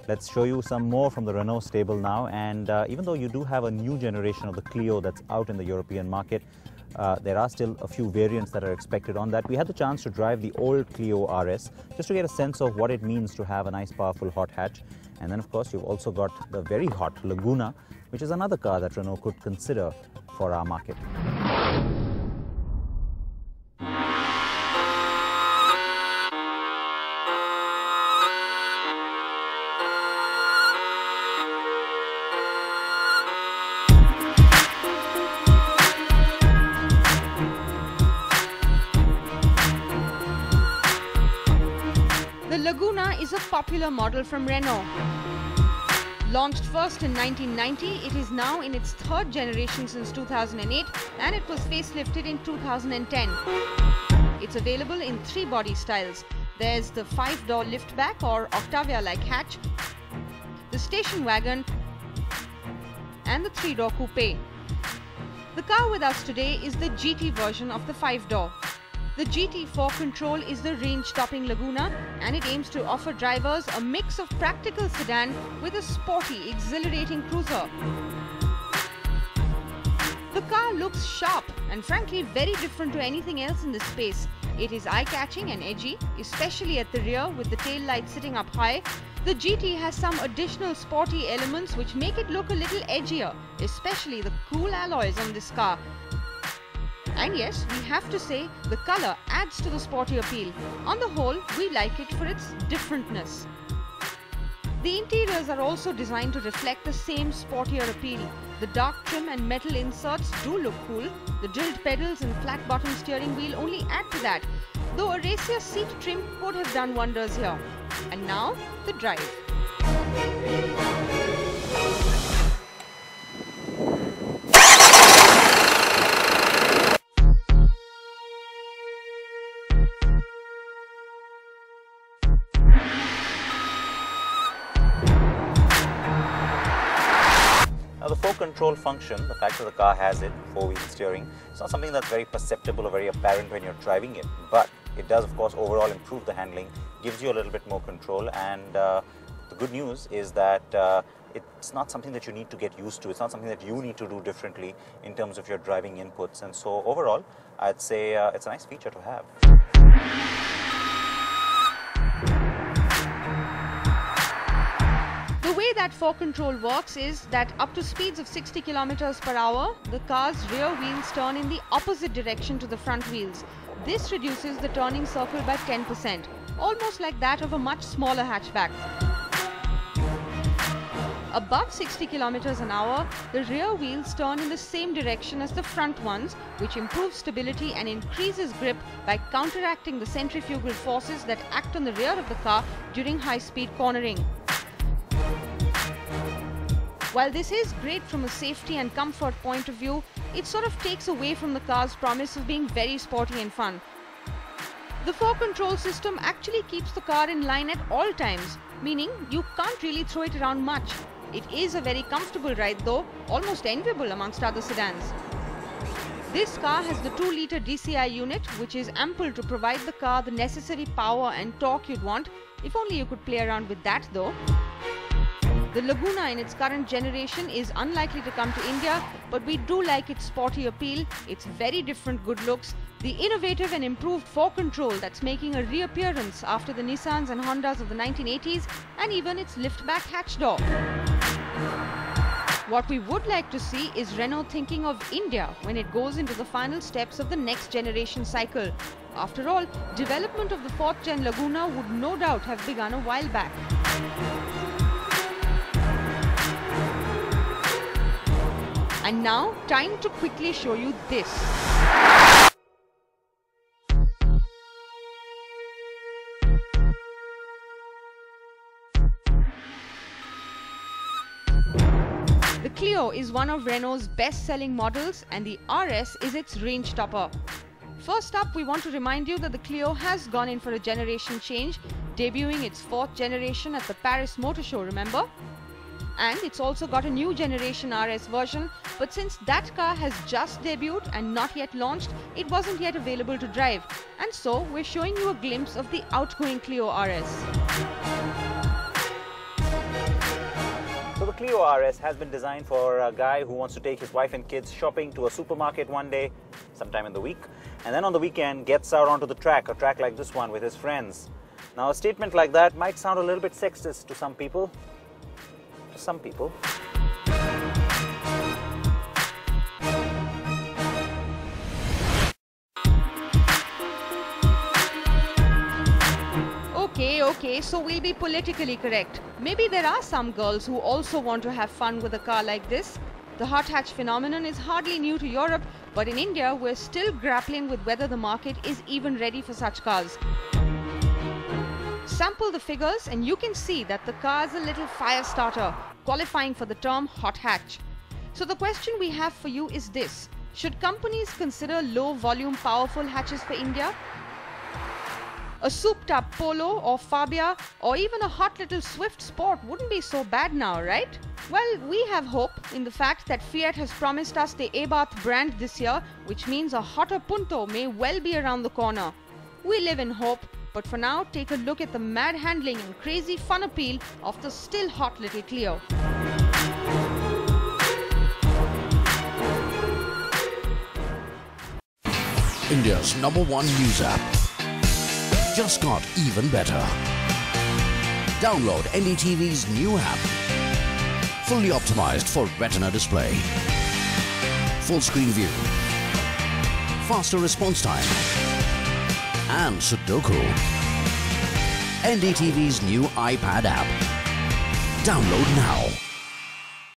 Let's show you some more from the Renault stable now. And even though you do have a new generation of the Clio that's out in the European market, there are still a few variants that are expected on that. We had the chance to drive the old Clio RS just to get a sense of what it means to have a nice powerful hot hatch. And then of course you've also got the very hot Laguna, which is another car that Renault could consider for our market. The Laguna is a popular model from Renault. Launched first in 1990, it is now in its third generation since 2008 and it was facelifted in 2010. It's available in 3 body styles. There's the 5-door liftback or Octavia-like hatch, the station wagon and the 3-door coupe. The car with us today is the GT version of the 5-door. The GT 4 Control is the range-topping Laguna and it aims to offer drivers a mix of practical sedan with a sporty, exhilarating cruiser. The car looks sharp and frankly very different to anything else in this space. It is eye-catching and edgy, especially at the rear with the tail light sitting up high. The GT has some additional sporty elements which make it look a little edgier, especially the cool alloys on this car. And yes, we have to say the color adds to the sporty appeal. On the whole, we like it for its differentness. The interiors are also designed to reflect the same sportier appeal. The dark trim and metal inserts do look cool. The drilled pedals and flat bottom steering wheel only add to that, though a racier seat trim could have done wonders here. And now, the drive. Now the 4Control function, the fact that the car has it, 4-wheel steering, it's not something that's very perceptible or very apparent when you're driving it, but it does of course overall improve the handling, gives you a little bit more control, and the good news is that it's not something that you need to get used to, it's not something that you need to do differently in terms of your driving inputs, and so overall I'd say it's a nice feature to have. The way that 4Control works is that up to speeds of 60 km per hour, the car's rear wheels turn in the opposite direction to the front wheels. This reduces the turning circle by 10%, almost like that of a much smaller hatchback. Above 60 km an hour, the rear wheels turn in the same direction as the front ones, which improves stability and increases grip by counteracting the centrifugal forces that act on the rear of the car during high-speed cornering. While this is great from a safety and comfort point of view, it sort of takes away from the car's promise of being very sporty and fun. The 4Control system actually keeps the car in line at all times, meaning you can't really throw it around much. It is a very comfortable ride though, almost enviable amongst other sedans. This car has the 2-litre DCI unit, which is ample to provide the car the necessary power and torque you'd want. If only you could play around with that though. The Laguna in its current generation is unlikely to come to India, but we do like its sporty appeal, its very different good looks, the innovative and improved 4Control that's making a reappearance after the Nissans and Hondas of the 1980s, and even its liftback hatch door. What we would like to see is Renault thinking of India when it goes into the final steps of the next generation cycle. After all, development of the 4th Gen Laguna would no doubt have begun a while back. And now, time to quickly show you this. The Clio is one of Renault's best-selling models and the RS is its range topper. First up, we want to remind you that the Clio has gone in for a generation change, debuting its 4th generation at the Paris Motor Show, remember? And it's also got a new generation RS version, but since that car has just debuted and not yet launched, it wasn't yet available to drive. And so we're showing you a glimpse of the outgoing Clio RS. Clio RS has been designed for a guy who wants to take his wife and kids shopping to a supermarket one day, sometime in the week, and then on the weekend gets out onto the track, a track like this one with his friends. Now a statement like that might sound a little bit sexist to some people. Okay, so we'll be politically correct. Maybe there are some girls who also want to have fun with a car like this. The hot hatch phenomenon is hardly new to Europe, but in India we're still grappling with whether the market is even ready for such cars. Sample the figures and you can see that the car is a little fire starter, qualifying for the term hot hatch. So the question we have for you is this: should companies consider low volume powerful hatches for India? A souped up Polo or Fabia or even a hot little Swift Sport wouldn't be so bad now, right? Well, we have hope in the fact that Fiat has promised us the Abarth brand this year, which means a hotter Punto may well be around the corner. We live in hope, but for now take a look at the mad handling and crazy fun appeal of the still hot little Clio. India's #1 news app just got even better. Download NDTV's new app. Fully optimized for retina display. Full screen view. Faster response time. And Sudoku. NDTV's new iPad app. Download now.